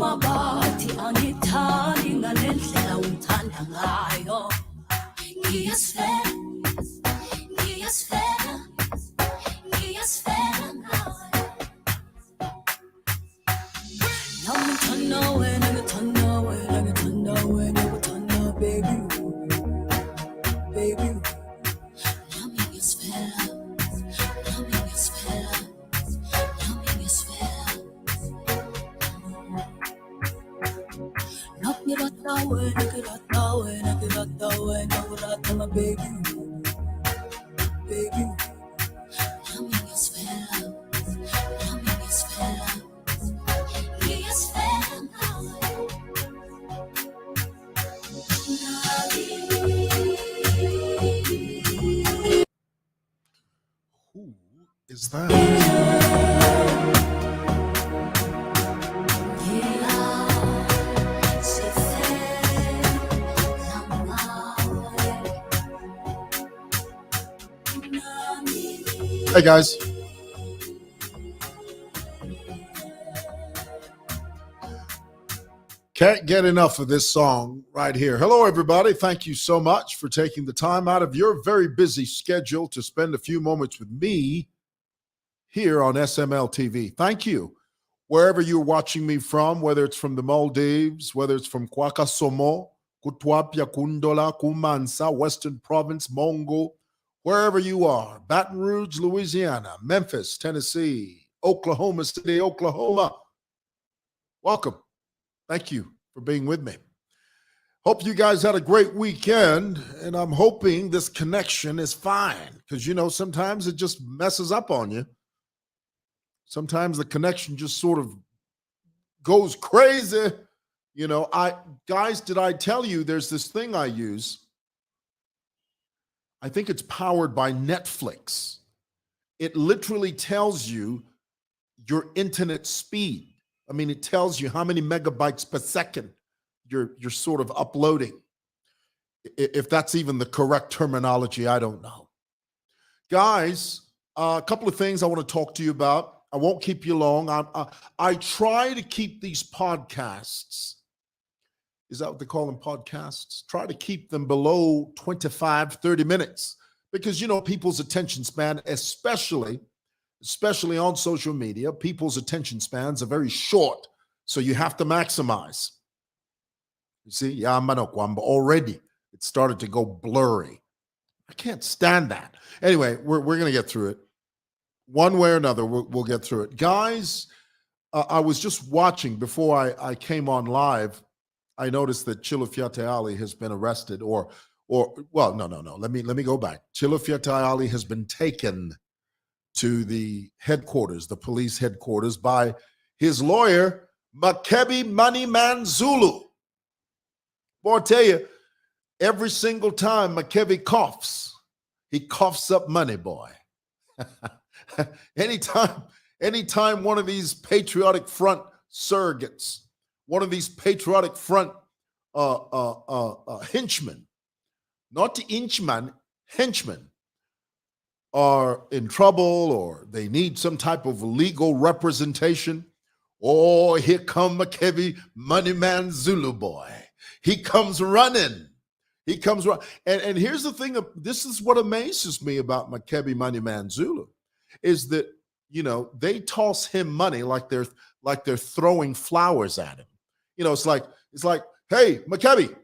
mabati angithandi ngalendlela ungithanda ngayo. Ngiyasifela, ngiyasifela, ngiyasifela ngawe. Nami ngithanda wena, ngithanda wena, ngithanda wena, ngithanda baby, baby. Nami ngiyasifela, nami ngiyasifela, nami ngiyasifela. Nami ngirata wena, ngirata wena, ngirata wena, ngirata my baby, baby. Nami ngiyasifela, nami ngiyasifela, ngiyasifela ngawe. Who is that? Hey guys. Can't get enough of this song right here. Hello, everybody. Thank you so much for taking the time out of your very busy schedule to spend a few moments with me here on SML TV. Thank you. Wherever you're watching me from, whether it's from the Maldives, whether it's from Kwakasomo, Kutwapia, Kundola, Kumansa, Western Province, Mongo, wherever you are, Baton Rouge, Louisiana, Memphis, Tennessee, Oklahoma City, Oklahoma. Welcome. Thank you for being with me. Hope you guys had a great weekend, and I'm hoping this connection is fine because, you know, sometimes it just messes up on you. Sometimes the connection just sort of goes crazy. You know, guys, did I tell you there's this thing I use? I think it's powered by Netflix. It literally tells you your internet speed. I mean, it tells you how many megabytes per second you're sort of uploading. If that's even the correct terminology, I don't know. Guys, a couple of things I want to talk to you about. I won't keep you long. I try to keep these podcasts, is that what they call them, podcasts? Try to keep them below 25, 30 minutes because, you know, people's attention span, especially on social media, people's attention spans are very short. So you have to maximize. You see, already it started to go blurry. I can't stand that. Anyway, we're going to get through it. One way or another, we'll get through it. Guys, I was just watching before I came on live. I noticed that Tayali has been arrested no. Let me go back. Tayali has been taken to the headquarters, the police headquarters, by his lawyer, Makebi Moneyman Zulu. Boy, I tell you, every single time Makebi coughs, he coughs up money, boy. Anytime one of these Patriotic Front surrogates, one of these Patriotic Front henchmen, not the inchman, henchmen, are in trouble or they need some type of legal representation, oh, here come Makebi Moneyman Zulu boy. He comes running. He comes running. And here's the thing, this is what amazes me about Makebi Moneyman Zulu, is that, you know, they toss him money like they're throwing flowers at him. You know, it's like, hey, Makebi.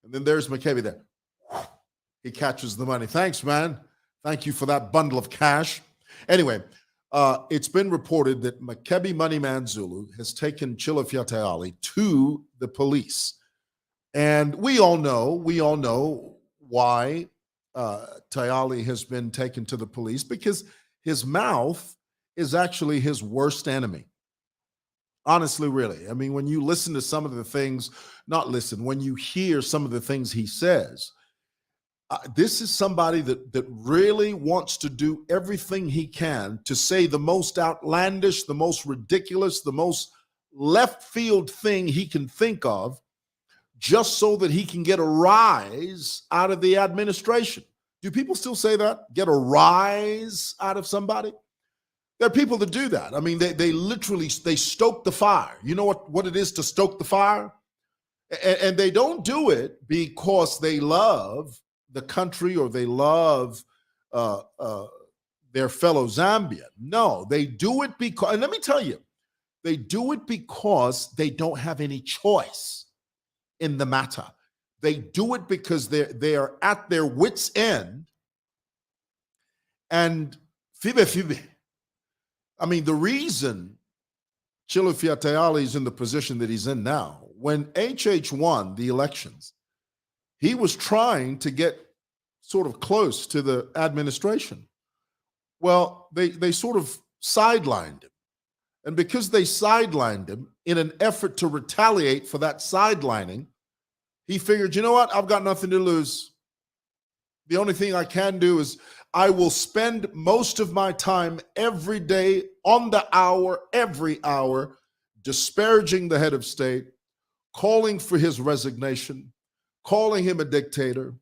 And then there's Makebi there. He catches the money. Thanks, man. Thank you for that bundle of cash. Anyway, it's been reported that Makebi Moneyman Zulu has taken Tayali to the police. And we all know why Tayali has been taken to the police, because his mouth is actually his worst enemy. Honestly, really. I mean, when you listen to some of the things, when you hear some of the things he says, this is somebody that really wants to do everything he can to say the most outlandish, the most ridiculous, the most left field thing he can think of, just so that he can get a rise out of the administration. Do people still say that? Get a rise out of somebody? There are people that do that. I mean, they literally they stoke the fire. You know what it is to stoke the fire? And they don't do it because they love the country or they love uh, uh, their fellow Zambian. No, they do it because, and let me tell you, they do it because they don't have any choice in the matter. They do it because they are at their wits' end. And fibe. I mean, the reason Chilufya Tayali is in the position that he's in now, when HH won the elections, he was trying to get sort of close to the administration. Well, they sort of sidelined him. And because they sidelined him in an effort to retaliate for that sidelining, he figured, you know what? I've got nothing to lose. The only thing I can do is I will spend most of my time every day on the hour, every hour, disparaging the head of state, calling for his resignation, calling him a dictator,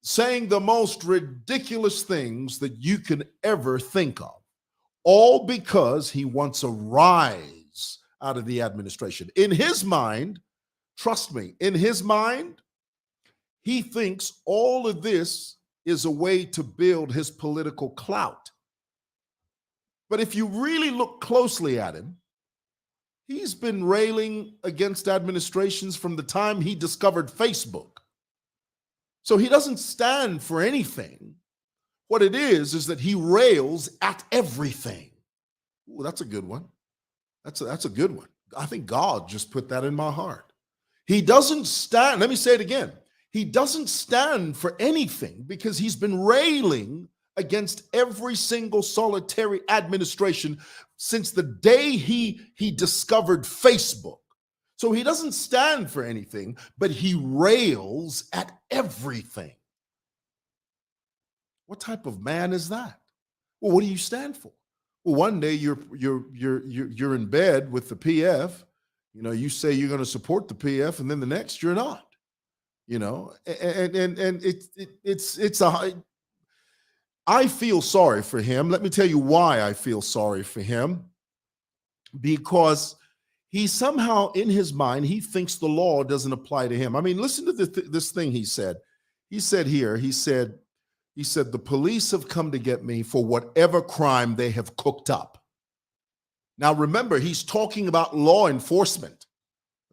saying the most ridiculous things that you can ever think of, all because he wants a rise out of the administration. In his mind, trust me, in his mind, he thinks all of this is a way to build his political clout. But if you really look closely at him, he's been railing against administrations from the time he discovered Facebook. So he doesn't stand for anything. What it is that he rails at everything. Ooh, that's a good one. That's a good one. I think God just put that in my heart. He doesn't stand, let me say it again. He doesn't stand for anything because he's been railing against every single solitary administration since the day he discovered Facebook. So he doesn't stand for anything, but he rails at everything. What type of man is that? Well, what do you stand for? Well, one day you're in bed with the PF. You know, you say you're going to support the PF, and then the next you're not. You know, and it's a. I feel sorry for him. Let me tell you why I feel sorry for him. Because he somehow, in his mind, he thinks the law doesn't apply to him. I mean, listen to this thing he said. He said, the police have come to get me for whatever crime they have cooked up. Now, remember, he's talking about law enforcement,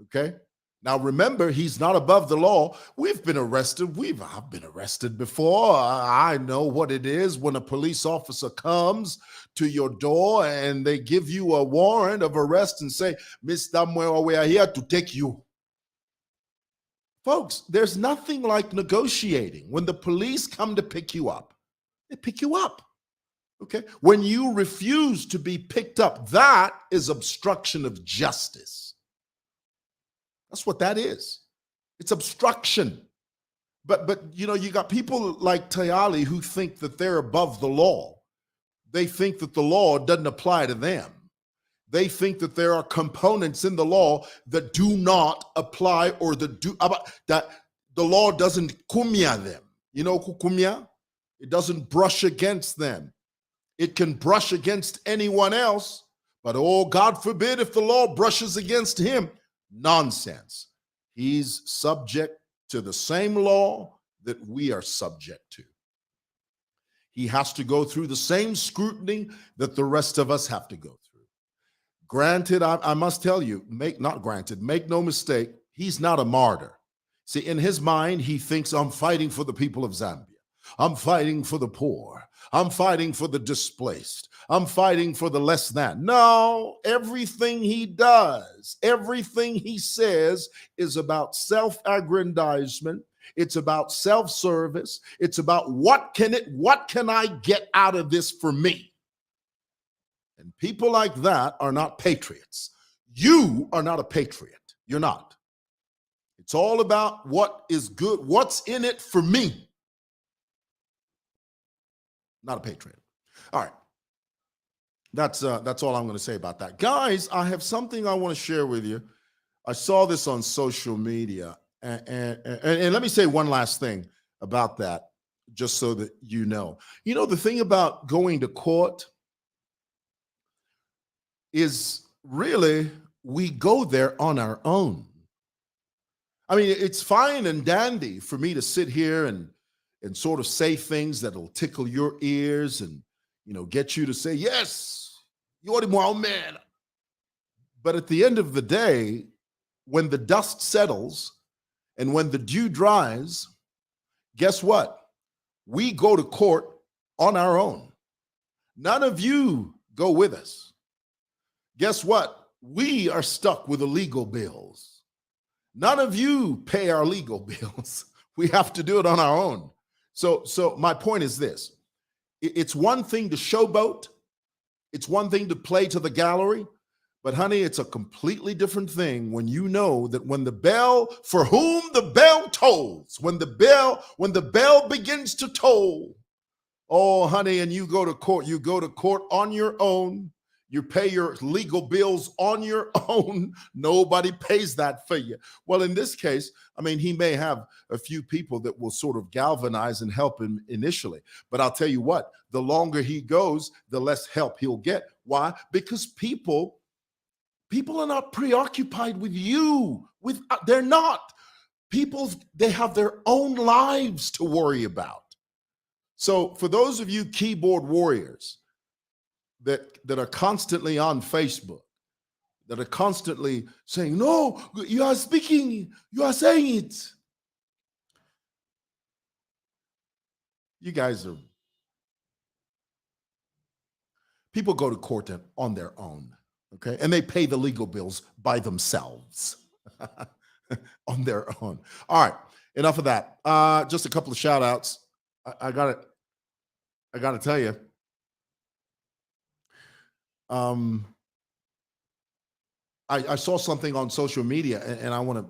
okay? Now, remember, he's not above the law. We've been arrested. I've been arrested before. I know what it is when a police officer comes to your door and they give you a warrant of arrest and say, Mr. Mwera, we are here to take you. Folks, there's nothing like negotiating. When the police come to pick you up, they pick you up. Okay? When you refuse to be picked up, that is obstruction of justice. That's what that is. It's obstruction. But you know, you got people like Tayali who think that they're above the law. They think that the law doesn't apply to them. They think that there are components in the law that do not apply or that the law doesn't kumya them. You know kumya? It doesn't brush against them. It can brush against anyone else, but oh, God forbid if the law brushes against him. Nonsense. He's subject to the same law that we are subject to. He has to go through the same scrutiny that the rest of us have to go through. Granted, I must tell you, make no mistake, he's not a martyr. See, in his mind, he thinks I'm fighting for the people of Zambia. I'm fighting for the poor. I'm fighting for the displaced. I'm fighting for the less than. No, everything he does, everything he says is about self-aggrandizement. It's about self-service. It's about what can I get out of this for me? And people like that are not patriots. You are not a patriot. You're not. It's all about what is good, what's in it for me. Not a patriot. All right. That's all I'm going to say about that. Guys, I have something I want to share with you. I saw this on social media. And let me say one last thing about that, just so that you know. You know, the thing about going to court, is really we go there on our own. I mean, it's fine and dandy for me to sit here and sort of say things that'll tickle your ears and get you to say, yes, you're the wild man. But at the end of the day, when the dust settles and when the dew dries, guess what? We go to court on our own. None of you go with us. Guess what? We are stuck with the legal bills. None of you pay our legal bills. We have to do it on our own. So my point is this. It's one thing to showboat. It's one thing to play to the gallery. But honey, it's a completely different thing when you know that when the bell, for whom the bell tolls, when the bell begins to toll, oh honey, and you go to court on your own. You pay your legal bills on your own. Nobody pays that for you. Well, in this case, I mean, he may have a few people that will sort of galvanize and help him initially. But I'll tell you what, the longer he goes, the less help he'll get. Why? Because people are not preoccupied with you. They're not. People, they have their own lives to worry about. So for those of you keyboard warriors that are constantly on Facebook, that are constantly saying, no, you are saying it. You guys are, people go to court on their own, okay? And they pay the legal bills by themselves on their own. All right, enough of that. Just a couple of shout outs. I got to tell you, I saw something on social media, and I want to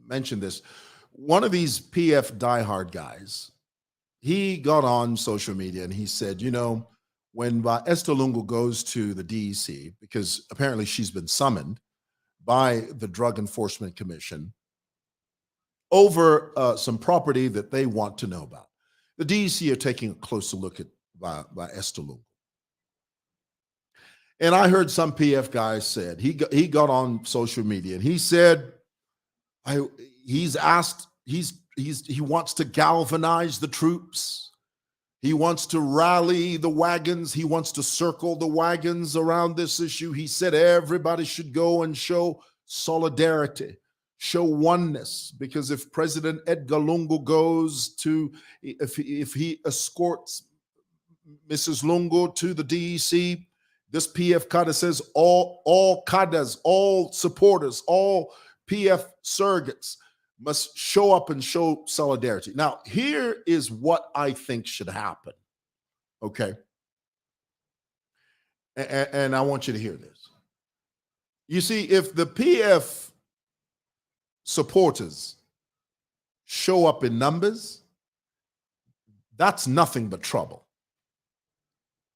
mention this. One of these PF diehard guys, he got on social media and he said, when Esther Lungu goes to the D.E.C, because apparently she's been summoned by the Drug Enforcement Commission over some property that they want to know about. The D.E.C are taking a closer look at by Esther Lungu. And I heard some PF guy said, he got on social media and he said, he wants to galvanize the troops. He wants to rally the wagons. He wants to circle the wagons around this issue. He said everybody should go and show solidarity, show oneness, because if President Edgar Lungu goes if he escorts Mrs. Lungu to the D.E.C., this PF cadre says all cadres, all supporters, all PF surrogates must show up and show solidarity. Now, here is what I think should happen, okay? And I want you to hear this. You see, if the PF supporters show up in numbers, that's nothing but trouble.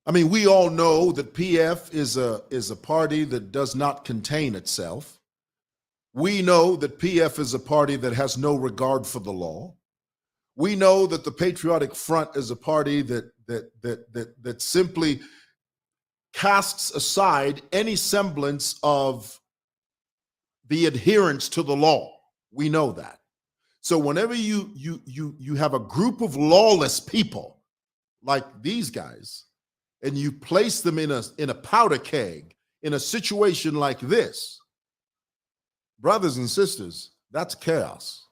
I mean, we all know that PF is a party that does not contain itself. We know that PF is a party that has no regard for the law. We know that the Patriotic Front is a party that simply casts aside any semblance of the adherence to the law. We know that. So whenever you have a group of lawless people like these guys, and you place them in a powder keg in a situation like this, brothers and sisters, that's chaos.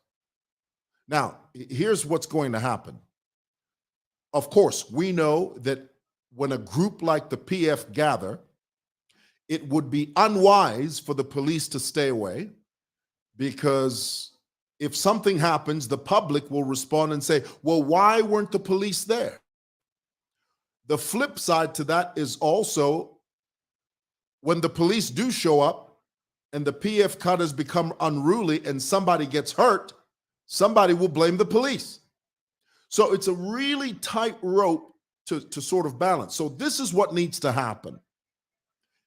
Now, here's what's going to happen. Of course, we know that when a group like the PF gather, it would be unwise for the police to stay away, because if something happens, the public will respond and say, well, why weren't the police there? The flip side to that is also when the police do show up and the PF cadres become unruly and somebody gets hurt, somebody will blame the police. So it's a really tight rope to sort of balance. So this is what needs to happen.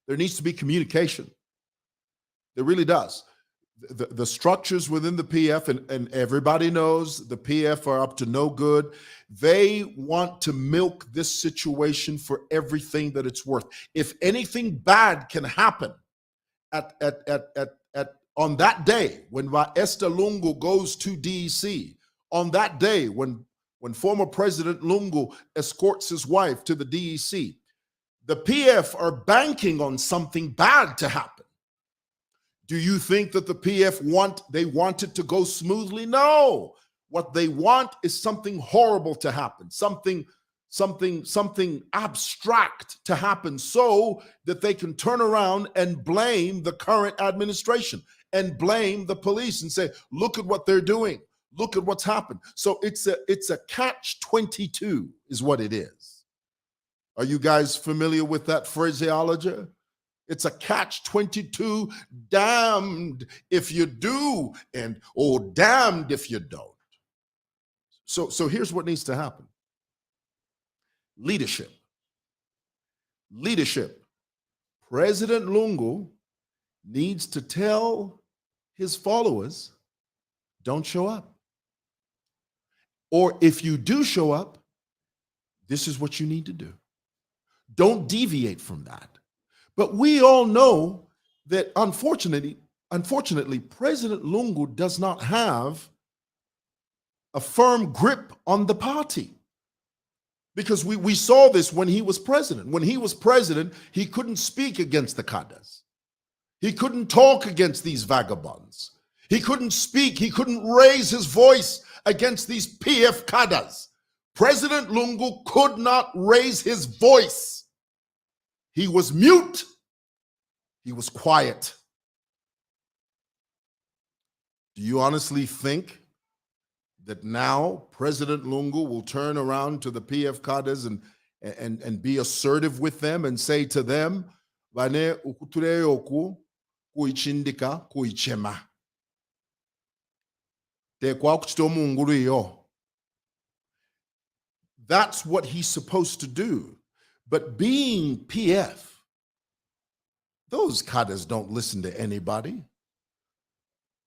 There needs to be communication. There really does. the structures within the PF, and everybody knows the PF are up to no good. They want to milk this situation for everything that it's worth. If anything bad can happen at on that day when Esther Lungu goes to D.E.C., on that day when former President Lungu escorts his wife to the D.E.C., the PF are banking on something bad to happen. Do you think that the PF want it to go smoothly? No. What they want is something horrible to happen, something abstract to happen, so that they can turn around and blame the current administration and blame the police and say, look at what they're doing. Look at what's happened. So it's a catch-22 is what it is. Are you guys familiar with that phraseology? It's a catch-22, damned if you do, and damned if you don't. So here's what needs to happen. Leadership. President Lungu needs to tell his followers, don't show up. Or if you do show up, this is what you need to do. Don't deviate from that. But we all know that unfortunately, President Lungu does not have a firm grip on the party. Because we saw this when he was president. When he was president, he couldn't speak against the cadres. He couldn't talk against these vagabonds. He couldn't speak. He couldn't raise his voice against these PF cadres. President Lungu could not raise his voice. He was mute. He was quiet. Do you honestly think that now President Lungu will turn around to the PF cadres and be assertive with them and say to them, "Bane ukutureyoku kuichindika kuichema. Tekwa kuchitomunguriyo." That's what he's supposed to do. But being PF, those cadres don't listen to anybody.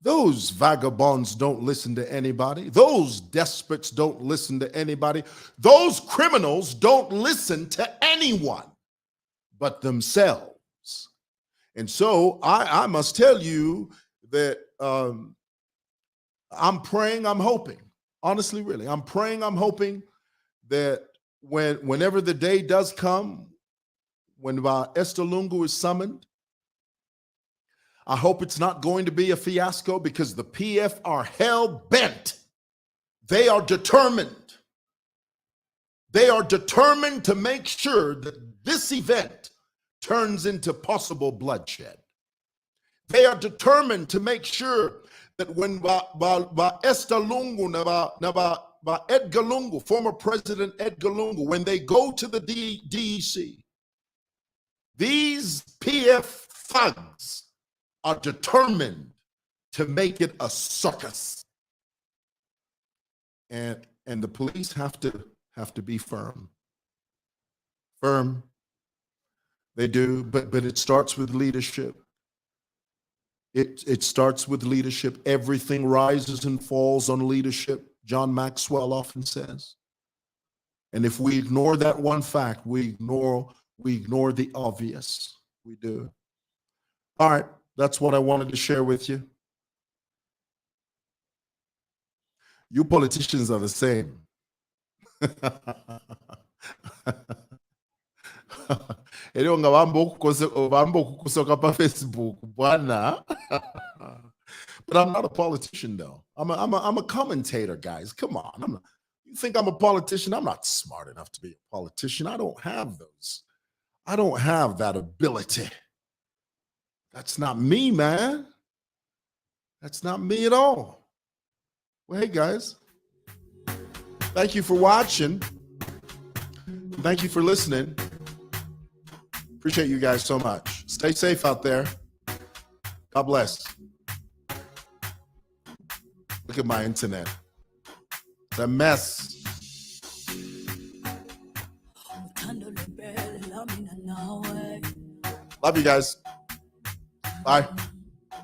Those vagabonds don't listen to anybody. Those despots don't listen to anybody. Those criminals don't listen to anyone but themselves. And so I must tell you that I'm praying, I'm hoping, honestly, really, I'm praying, I'm hoping that whenever the day does come, when Esther Lungu is summoned, I hope it's not going to be a fiasco, because the PF are hell-bent. They are determined. They are determined to make sure that this event turns into possible bloodshed. They are determined to make sure that when Esther Lungu, Edgar Lungu, former President Edgar Lungu, when they go to the D.E.C., these PF thugs are determined to make it a circus. And the police have to be firm. Firm. They do, but it starts with leadership. It starts with leadership. Everything rises and falls on leadership, John Maxwell often says. And if we ignore that one fact, we ignore the obvious. We do. All right. That's what I wanted to share with you. You politicians are the same. Facebook, but I'm not a politician, though. I'm a commentator, guys. Come on. You think I'm a politician? I'm not smart enough to be a politician. I don't have those. I don't have that ability. That's not me, man. That's not me at all. Well, hey, guys. Thank you for watching. Thank you for listening. Appreciate you guys so much. Stay safe out there. God bless. Look at my internet. It's a mess. Love you guys. Bye.